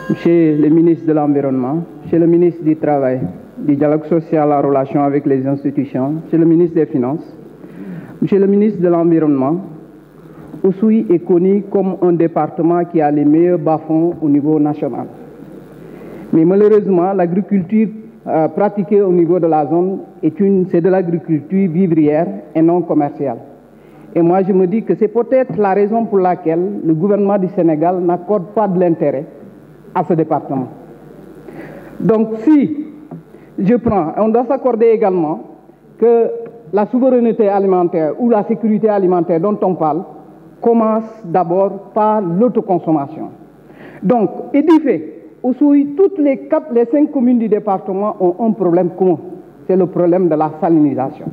Monsieur le ministre de l'Environnement, Monsieur le ministre du Travail, du Dialogue social en relation avec les institutions, Monsieur le ministre des Finances, Monsieur le ministre de l'Environnement, Oussouye est connu comme un département qui a les meilleurs bas-fonds au niveau national. Mais malheureusement, l'agriculture pratiquée au niveau de la zone c'est de l'agriculture vivrière et non commerciale. Et moi, je me dis que c'est peut-être la raison pour laquelle le gouvernement du Sénégal n'accorde pas de l'intérêt à ce département. Donc, si je prends, on doit s'accorder également que la souveraineté alimentaire ou la sécurité alimentaire dont on parle commence d'abord par l'autoconsommation. Donc, et du fait, Oussouye, toutes les 5 communes du département ont un problème commun, c'est le problème de la salinisation.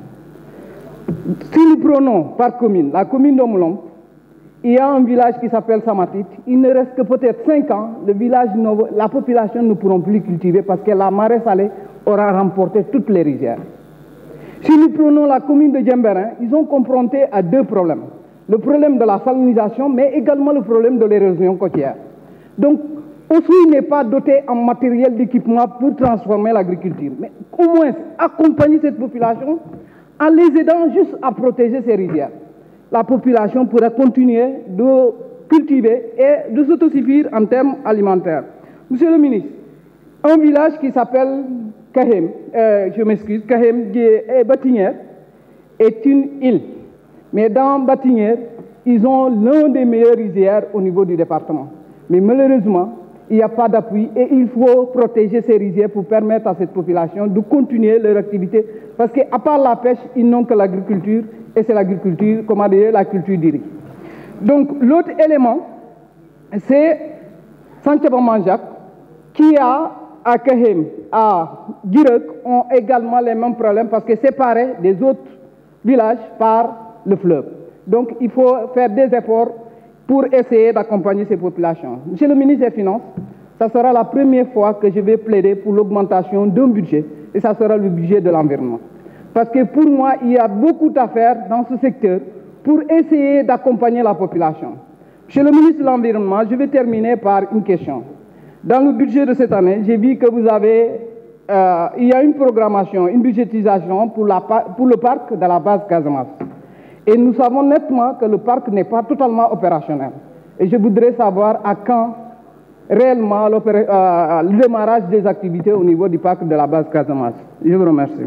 Si nous prenons par commune, la commune d'Omolom, il y a un village qui s'appelle Samatit, il ne reste que peut-être 5 ans, le village, la population ne pourra plus cultiver parce que la marée salée aura remporté toutes les rizières. Si nous prenons la commune de Djemberin, ils sont confrontés à 2 problèmes. Le problème de la salinisation, mais également le problème de l'érosion côtière. Donc, Oussouye n'est pas doté en matériel d'équipement pour transformer l'agriculture. Mais au moins, accompagner cette population en les aidant juste à protéger ces rizières. La population pourra continuer de cultiver et de s'autosuffire en termes alimentaires. Monsieur le ministre, un village qui s'appelle Kahem, Kahem et Batinière est une île. Mais dans Batinière, ils ont l'un des meilleurs rizières au niveau du département. Mais malheureusement, il n'y a pas d'appui et il faut protéger ces rizières pour permettre à cette population de continuer leur activité. Parce qu'à part la pêche, ils n'ont que l'agriculture et c'est l'agriculture, comment dire, la culture du riz. Donc l'autre élément, c'est Santiago-Manjac qui a à Kahem, à Girek, ont également les mêmes problèmes parce que séparés des autres villages par le fleuve. Donc il faut faire des efforts pour essayer d'accompagner ces populations. Monsieur le ministre des Finances, ça sera la première fois que je vais plaider pour l'augmentation d'un budget, et ça sera le budget de l'environnement. Parce que pour moi, il y a beaucoup à faire dans ce secteur pour essayer d'accompagner la population. Monsieur le ministre de l'Environnement, je vais terminer par une question. Dans le budget de cette année, j'ai vu que vous avez, il y a une programmation, une budgétisation pour le parc de la base Casamance. Et nous savons nettement que le parc n'est pas totalement opérationnel. Et je voudrais savoir à quand réellement le démarrage des activités au niveau du parc de la base Casamance. Je vous remercie.